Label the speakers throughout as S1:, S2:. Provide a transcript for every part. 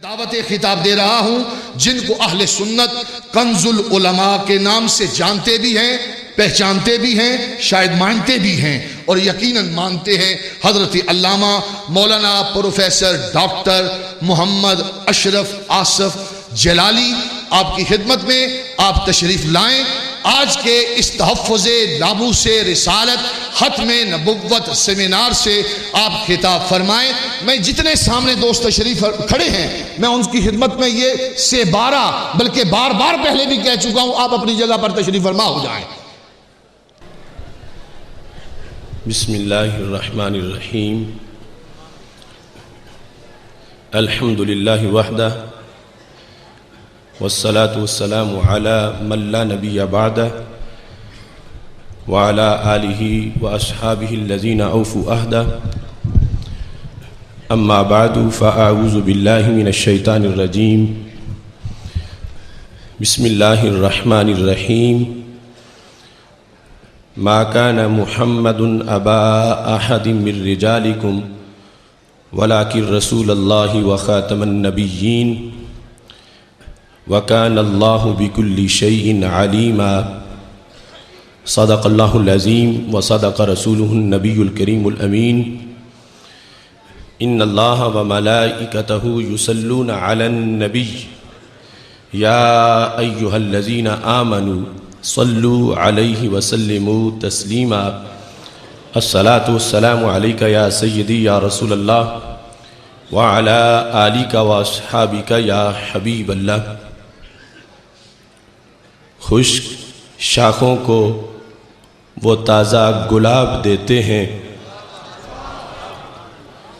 S1: دعوت خطاب دے رہا ہوں جن کو اہل سنت کنز العلماء کے نام سے جانتے بھی ہیں، پہچانتے بھی ہیں، شاید مانتے بھی ہیں، اور یقیناً مانتے ہیں حضرت علامہ مولانا پروفیسر ڈاکٹر محمد اشرف آصف جلالی آپ کی خدمت میں آپ تشریف لائیں۔ آج کے اس تحفظ ناموس رسالت ختم نبوت سیمینار سے آپ خطاب فرمائیں۔ میں جتنے سامنے دوست تشریف کھڑے ہیں میں ان کی خدمت میں یہ سے بارہ بلکہ بار بار پہلے بھی کہہ چکا ہوں، آپ اپنی جگہ پر تشریف فرما ہو جائیں۔
S2: بسم اللہ الرحمن الرحیم الحمدللہ وحدہ والصلاة والسلام على من لا نبی بعدہ وعلى آلہ وأصحابہ الذین اوفوا عہدہ اما بعد فاعوذ باللہ من الشیطان الرجیم بسم اللہ الرحمن الرحیم ما كان محمد ابا احد من رجالکم ولكن رسول اللہ وخاتم النبیین وَكَانَ اللَّهُ بِكُلِّ شَيْءٍ عَلِيمًا صدق اللہ العظیم وصدق رسولہ النبی الکریم الامین ان اللہ وملائکتہ یصلون علی النبی یا ایہا الذین آمنوا صلوا علیہ وسلموا تسلیما الصلاة والسلام علیک یا سیدی یا رسول اللہ وعلی آلک واصحابک یا حبیب اللہ۔ خشک شاخوں کو وہ تازہ گلاب دیتے ہیں،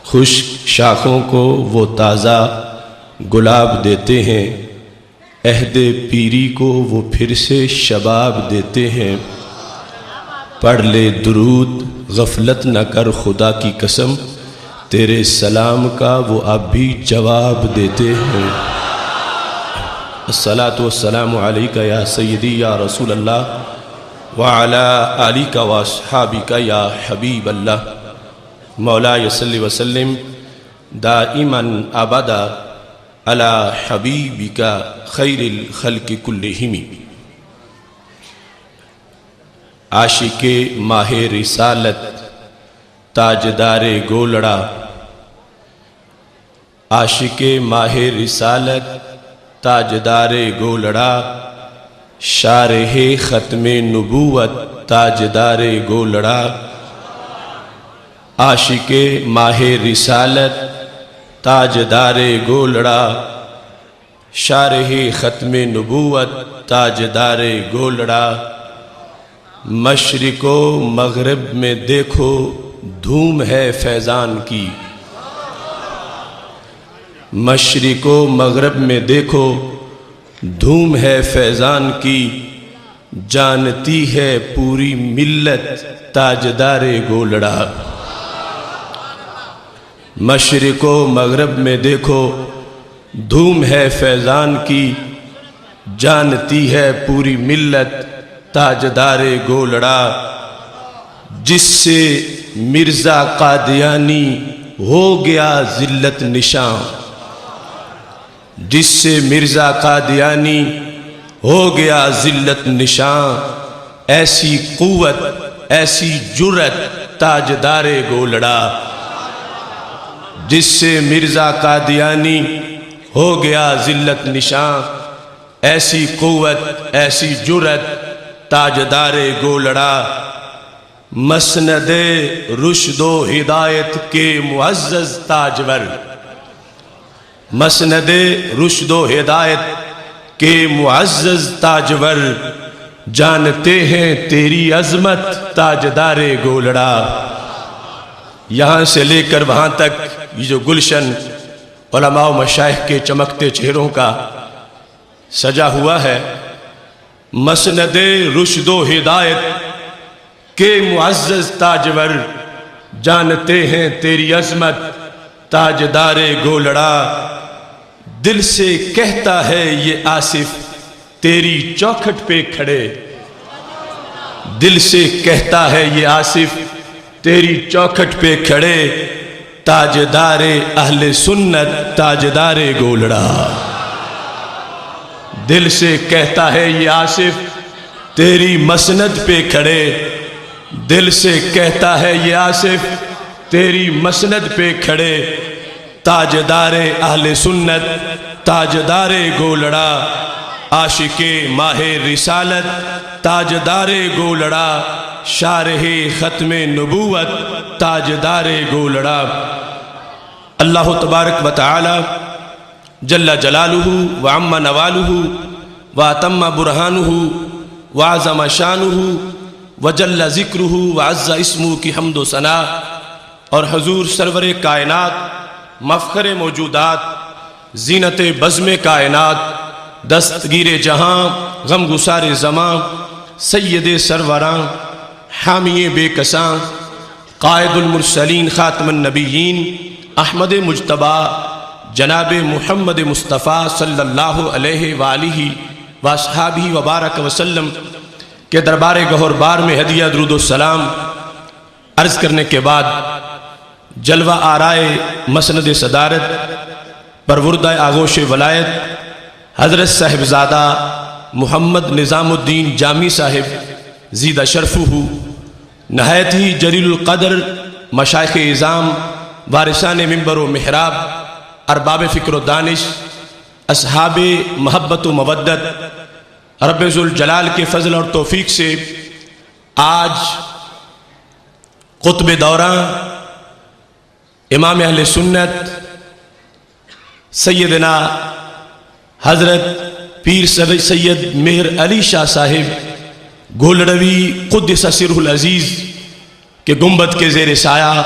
S2: خشک شاخوں کو وہ تازہ گلاب دیتے ہیں، عہد پیری کو وہ پھر سے شباب دیتے ہیں۔ پڑھ لے درود غفلت نہ کر خدا کی قسم، تیرے سلام کا وہ اب بھی جواب دیتے ہیں۔ الصلاة والسلام علیک یا سیدی یا رسول اللہ وعلی آلک واصحابک یا حبیب اللہ۔ مولاي صلی وسلم دائما ابدا علی حبیبک خیر الخلق کلہم۔ عاشق ماہ رسالت تاجدار گولڑا، عاشق ماہ رسالت تاجدار گولڑا، شارح ختم نبوت تاجدار گولڑا، عاشق ماہ رسالت تاجدار گولڑا، شارح ختم نبوت تاجدار گولڑا۔ مشرق و مغرب میں دیکھو دھوم ہے فیضان کی، مشرق و مغرب میں دیکھو دھوم ہے فیضان کی، جانتی ہے پوری ملت تاجدار گولڑا۔ مشرق و مغرب میں دیکھو دھوم ہے فیضان کی، جانتی ہے پوری ملت تاجدار گولڑا۔ جس سے مرزا قادیانی ہو گیا ذلت نشاں، جس سے مرزا قادیانی ہو گیا ذلت نشاں، ایسی قوت ایسی جرت تاجدار گولڑا۔ جس سے مرزا قادیانی ہو گیا ذلت نشاں، ایسی قوت ایسی جرت تاجدار گولڑا۔ مسند رشد و ہدایت کے معزز تاجور، مسند رشد و ہدایت کے معزز تاجور، جانتے ہیں تیری عظمت تاجدار گولڑا۔ یہاں سے لے کر وہاں تک یہ جو گلشن علماء و مشائخ کے چمکتے چہروں کا سجا ہوا ہے، مسند رشد و ہدایت کے معزز تاجور، جانتے ہیں تیری عظمت تاجدار گولڑا۔ دل سے کہتا ہے یہ آصف تیری چوکھٹ پہ کھڑے، دل سے کہتا ہے یہ آصف تیری چوکھٹ پہ کھڑے، تاجدار اہل سنت تاجدار گولڑا۔ دل سے کہتا ہے یہ آصف تیری مسند پہ کھڑے، دل سے کہتا ہے یہ آصف تیری مسند پہ کھڑے، تاجدار اہل سنت تاجدار گولڑا، عاشق ماہ رسالت تاجدار گولڑا، شارح ختم نبوت تاجدار گولڑا۔ اللہ تبارک و تعالی جل جلالہ وعم نوالہ واتم برہانہ وعظم شانہ وجل ذکرہ وعز اسمہ کی حمد و ثنا، اور حضور سرور کائنات مفخر موجودات زینت بزم کائنات دستگیر جہاں غم گسار زماں سید سروراں حامی بے کساں قائد المرسلین خاتم النبیین احمد مجتبی جناب محمد مصطفیٰ صلی اللہ علیہ وآلہ واصحابہ وبارک وسلم کے دربار گہر بار میں ہدیہ درود و سلام عرض کرنے کے بعد جلوہ آرائے مسند صدارت پروردہ آغوش ولایت حضرت صاحبزادہ محمد نظام الدین جامی صاحب زیدہ شرفہ نہایت ہی جلیل القدر مشائخ اعظام وارثان منبر و محراب ارباب فکر و دانش اصحاب محبت و مودت رب ذوالجلال کے فضل اور توفیق سے آج قطب دوراں امام اہل سنت سیدنا حضرت پیر سید مہر علی شاہ صاحب گولڑوی قدس سرہ العزیز کے گنبد کے زیر سایہ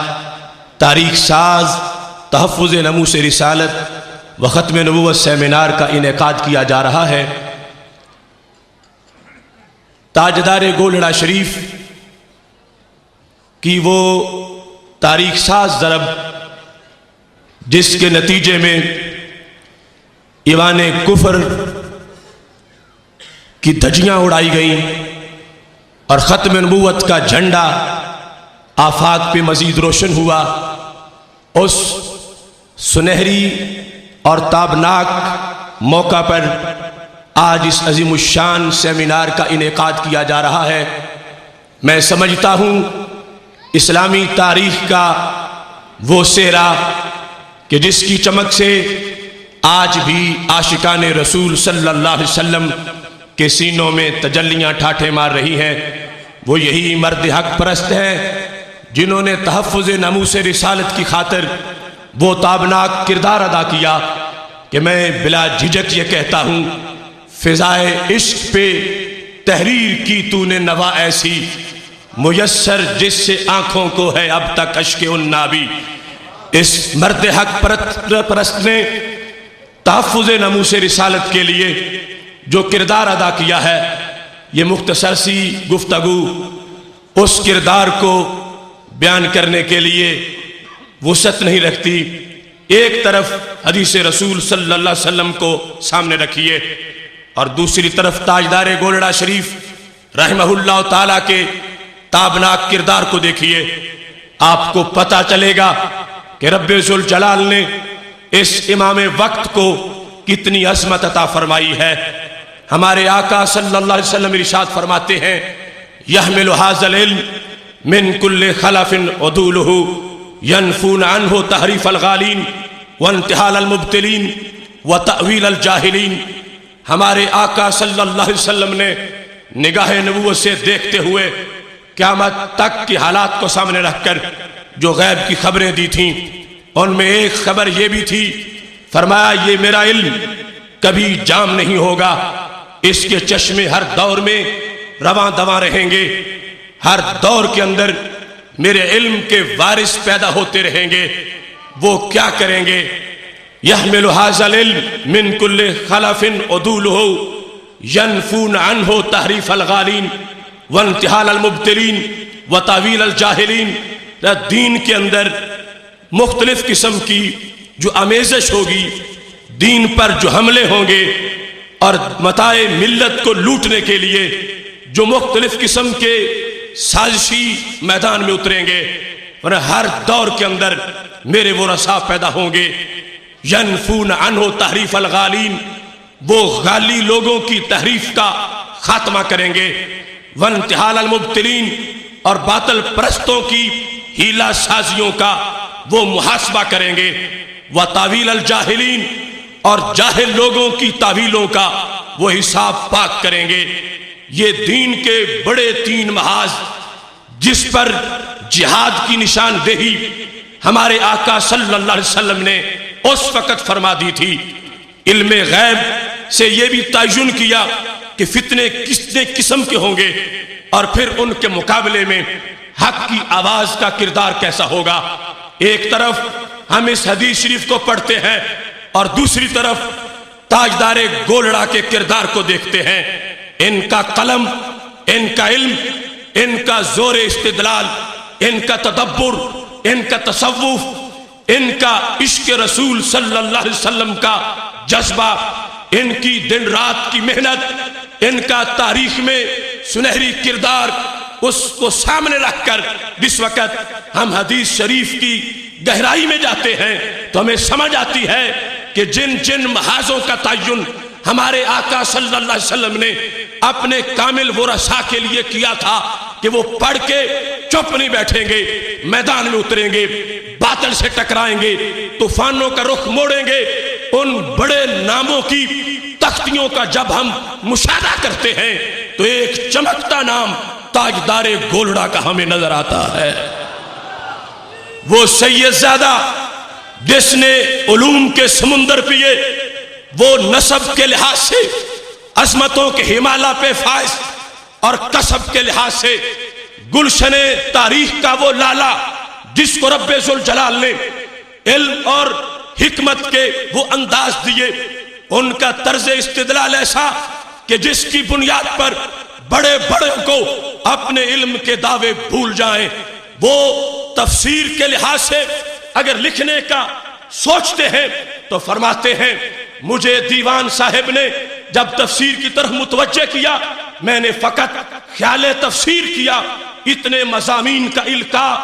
S2: تاریخ ساز تحفظ ناموس رسالت و ختم نبوت سیمینار کا انعقاد کیا جا رہا ہے۔ تاجدار گولڑا شریف کی وہ تاریخ ساز ضرب جس کے نتیجے میں ایوان کفر کی دھجیاں اڑائی گئیں اور ختم نبوت کا جھنڈا آفاق پہ مزید روشن ہوا، اس سنہری اور تابناک موقع پر آج اس عظیم الشان سیمینار کا انعقاد کیا جا رہا ہے۔ میں سمجھتا ہوں اسلامی تاریخ کا وہ سہرا کہ جس کی چمک سے آج بھی عاشقان رسول صلی اللہ علیہ وسلم کے سینوں میں تجلیاں ٹھاٹھے مار رہی ہیں، وہ یہی مرد حق پرست ہیں جنہوں نے تحفظ ناموس رسالت کی خاطر وہ تابناک کردار ادا کیا کہ میں بلا جھجک یہ کہتا ہوں فضائے عشق پہ تحریر کی تو نے نوا ایسی میسر جس سے آنکھوں کو ہے اب تک اشک النابی۔ اس مرد حق پرست نے تحفظ ناموس رسالت کے لیے جو کردار ادا کیا ہے، یہ مختصر سی گفتگو اس کردار کو بیان کرنے کے لیے وسعت نہیں رکھتی۔ ایک طرف حدیث رسول صلی اللہ علیہ وسلم کو سامنے رکھیے اور دوسری طرف تاجدار گولڑا شریف رحمہ اللہ تعالیٰ کے تابناک کردار کو دیکھیے، آپ کو پتہ چلے گا کہ رب ذوالجلال نے اس امام وقت کو کتنی عظمت عطا فرمائی ہے۔ ہمارے آقا صلی اللہ علیہ وسلم ارشاد فرماتے ہیں یحمل ھذا العلم من کل خلف عدولہ ینفون عنہ تحریف الغالین وانتحال المبتلین وتأویل الجاہلین۔ ہمارے آقا صلی اللہ علیہ وسلم نے نگاہ نبوت سے دیکھتے ہوئے قیامت تک کی حالات کو سامنے رکھ کر جو غیب کی خبریں دی تھیں، ان میں ایک خبر یہ بھی تھی، فرمایا یہ میرا علم کبھی جام نہیں ہوگا، اس کے چشمے ہر دور میں رواں دواں رہیں گے، ہر دور کے اندر میرے علم کے وارث پیدا ہوتے رہیں گے۔ وہ کیا کریں گے؟ یحمل ھذا العلم من کل خلف عدولہ ینفون عنہ تحریف الغالین وانتحال المبتلین وتأویل الجاہلین۔ دین کے اندر مختلف قسم کی جو آمیزش ہوگی، دین پر جو حملے ہوں گے اور متاع ملت کو لوٹنے کے لیے جو مختلف قسم کے سازشی میدان میں اتریں گے، اور ہر دور کے اندر میرے وہ رسا پیدا ہوں گے ینفون عنہ تحریف الغالین، وہ غالی لوگوں کی تحریف کا خاتمہ کریں گے، وانتحال المبتلین، اور باطل پرستوں کی ہیلا سازیوں کا وہ محاسبہ کریں گے، وتاویل الجاہلین، اور جاہل لوگوں کی تعویلوں کا وہ حساب پاک کریں گے۔ یہ دین کے بڑے 3 محاذ جس پر جہاد کی نشاندہی ہمارے آقا صلی اللہ علیہ وسلم نے اس وقت فرما دی تھی۔ علم غیب سے یہ بھی تعین کیا کہ فتنے کتنے قسم کے ہوں گے، اور پھر ان کے مقابلے میں حق کی آواز کا کردار کیسا ہوگا۔ ایک طرف ہم اس حدیث شریف کو پڑھتے ہیں اور دوسری طرف تاجدار گولڑا کے کردار کو دیکھتے ہیں۔ ان کا قلم، ان کا علم، ان کا زور استدلال، ان کا تدبر، ان کا تصوف، ان کا عشق رسول صلی اللہ علیہ وسلم کا جذبہ، ان کی دن رات کی محنت، ان کا تاریخ میں سنہری کردار، اس کو سامنے رکھ کر جس وقت ہم حدیث شریف کی گہرائی میں جاتے ہیں تو ہمیں سمجھ آتی ہے کہ جن جن محاذوں کا تعین ہمارے آقا صلی اللہ علیہ وسلم نے اپنے کامل ورثاء کے لیے کیا تھا کہ وہ پڑھ کے چپ نہیں بیٹھیں گے، میدان میں اتریں گے، باطل سے ٹکرائیں گے، طوفانوں کا رخ موڑیں گے، ان بڑے ناموں کی تختیوں کا جب ہم مشاہدہ کرتے ہیں تو ایک چمکتا نام تاجدار گولڑا کا ہمیں نظر آتا ہے۔ وہ سید زادہ جس نے علوم کے سمندر پیے، وہ نسب کے لحاظ سے عظمتوں کے ہمالیہ پہ فائز، اور کسب کے لحاظ سے گلشن تاریخ کا وہ لالا جس کو رب ذوالجلال نے علم اور حکمت کے وہ انداز دیے، ان کا طرز استدلال ایسا کہ جس کی بنیاد پر بڑے بڑے کو اپنے علم کے دعوے بھول جائیں۔ وہ تفسیر کے لحاظ سے اگر لکھنے کا سوچتے ہیں تو فرماتے ہیں مجھے دیوان صاحب نے جب تفسیر کی طرف متوجہ کیا، میں نے فقط خیال تفسیر کیا، اتنے مضامین کا القاء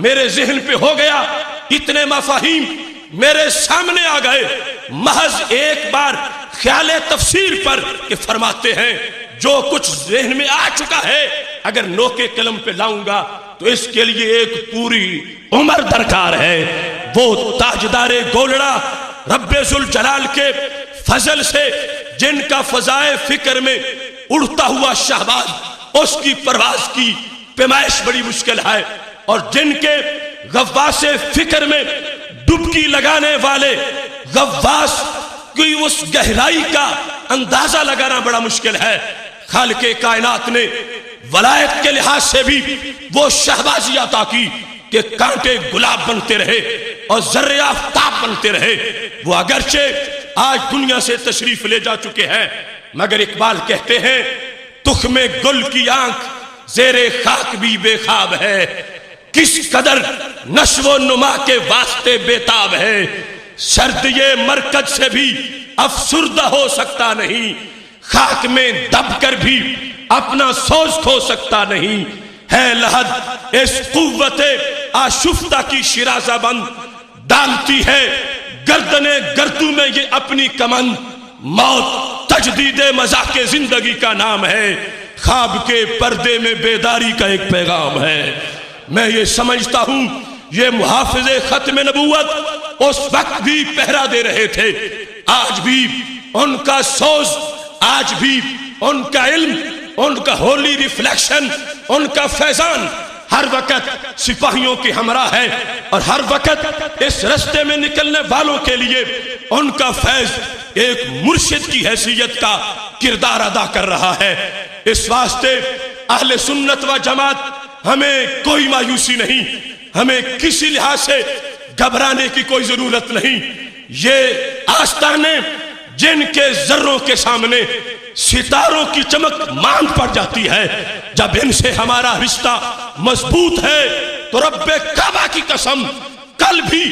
S2: میرے ذہن پہ ہو گیا، اتنے مفاہیم میرے سامنے آ گئے محض ایک بار خیال تفسیر پر، کہ فرماتے ہیں جو کچھ ذہن میں آ چکا ہے اگر نوکے قلم پہ لاؤں گا تو اس کے لیے ایک پوری عمر درکار ہے۔ وہ تاجدار گولڑا رب ذوالجلال کے فضل سے جن کا فضائے فکر میں اڑتا ہوا شہباز اس کی پرواز کی پیمائش بڑی مشکل ہے، اور جن کے غواص فکر میں ڈبکی لگانے والے غواص کی اس گہرائی کا اندازہ لگانا بڑا مشکل ہے۔ خالق کائنات نے ولایت کے لحاظ سے بھی وہ شہبازی عطا کی کہ کانٹے گلاب بنتے رہے اور ذرے آفتاب بنتے رہے۔ وہ اگرچہ آج دنیا سے تشریف لے جا چکے ہیں، مگر اقبال کہتے ہیں تخم گل کی آنکھ زیر خاک بھی بے خواب ہے، کس قدر نشو و نما کے واسطے بےتاب ہے، سرد یہ مرکز سے بھی افسردہ ہو سکتا نہیں، خاک میں دب کر بھی اپنا سوز کھو سکتا نہیں، ہے لحد اس قوت آشفتہ کی شرازہ بند، ڈالتی ہے گردن گردوں میں یہ اپنی کمند، موت تجدید مذاق زندگی کا نام ہے، خواب کے پردے میں بیداری کا ایک پیغام ہے۔ میں یہ سمجھتا ہوں یہ محافظ ختم نبوت اس وقت بھی پہرا دے رہے تھے، آج بھی ان کا سوز، آج بھی ان کا علم، ان کا ہولی ریفلیکشن، ان کا فیضان ہر وقت سپاہیوں کے ہمراہ ہے، اور ہر وقت اس رستے میں نکلنے والوں کے لیے ان کا فیض ایک مرشد کی حیثیت کا کردار ادا کر رہا ہے۔ اس واسطے اہل سنت و جماعت ہمیں کوئی مایوسی نہیں، ہمیں کسی لحاظ سے گھبرانے کی کوئی ضرورت نہیں۔ یہ آستانے جن کے ذروں کے سامنے ستاروں کی چمک ماند پڑ جاتی ہے، جب ان سے ہمارا رشتہ مضبوط ہے تو رب کعبہ کی قسم کل بھی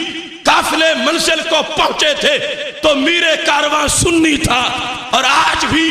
S2: قافلے منزل کو پہنچے تھے تو میرے کارواں سنی تھا، اور آج بھی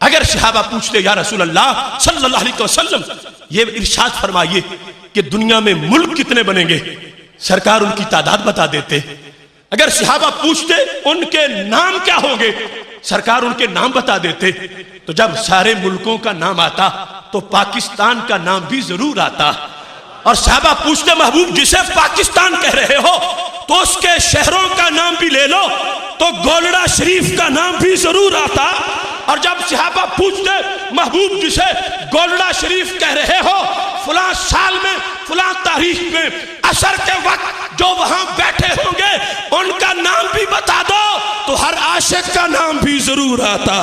S2: اگر صحابہ پوچھتے یا رسول اللہ صلی اللہ علیہ وسلم یہ ارشاد فرمائیے کہ دنیا میں ملک کتنے بنیں گے، سرکار ان کی تعداد بتا دیتے۔ اگر صحابہ پوچھتے ان کے نام کیا ہوں گے، سرکار ان کے نام بتا دیتے۔ تو جب سارے ملکوں کا نام آتا تو پاکستان کا نام بھی ضرور آتا، اور صحابہ پوچھتے محبوب جسے پاکستان کہہ رہے ہو تو اس کے شہروں کا نام بھی لے لو، تو گولڑا شریف کا نام بھی ضرور آتا۔ اور جب صحابہ پوچھتے محبوب جسے گولڑا شریف کہہ رہے ہو فلاں سال میں فلاں تاریخ میں عصر کے وقت جو وہاں بیٹھے ہوں گے ان کا نام بھی بتا دو، تو ہر عاشق کا نام بھی ضرور آتا۔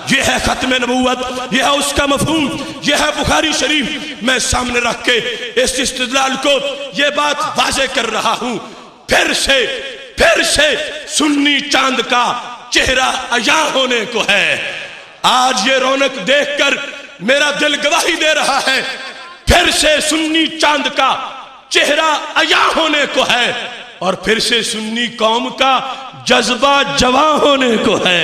S2: یہ ہے ختم نبوت، یہ ہے اس کا مفہوم، یہ ہے بخاری شریف۔ میں سامنے رکھ کے اس استدلال کو یہ بات واضح کر رہا ہوں، پھر سے سنی چاند کا چہرہ عیاں ہونے کو ہے۔ آج یہ رونق دیکھ کر میرا دل گواہی دے رہا ہے، پھر سے سنی چاند کا چہرہ عیاں ہونے کو ہے، اور پھر سے سنی قوم کا جذبہ جواں ہونے کو ہے۔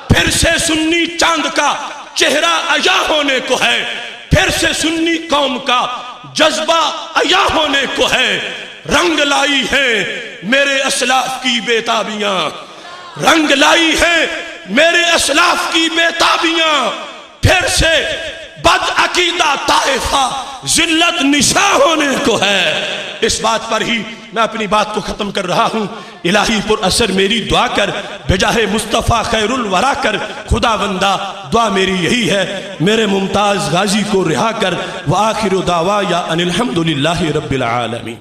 S2: پھر سے سنی چاند کا چہرہ عیاں ہونے کو ہے، پھر سے سنی قوم کا جذبہ عیاں ہونے کو ہے۔ رنگ لائی ہیں میرے اسلاف کی بیتابیاں، رنگ لائی ہیں میرے اسلاف کی بیتابیاں، پھر سے بد عقیدہ طائفہ ذلت نشاں ہونے کو ہے۔ اس بات پر ہی میں اپنی بات کو ختم کر رہا ہوں۔ الہی پر اثر میری دعا کر، بجاہ مصطفیٰ خیر الورا کر، خدا بندہ دعا میری یہی ہے، میرے ممتاز غازی کو رہا کر۔ وآخر دعوایا ان الحمدللہ رب العالمین۔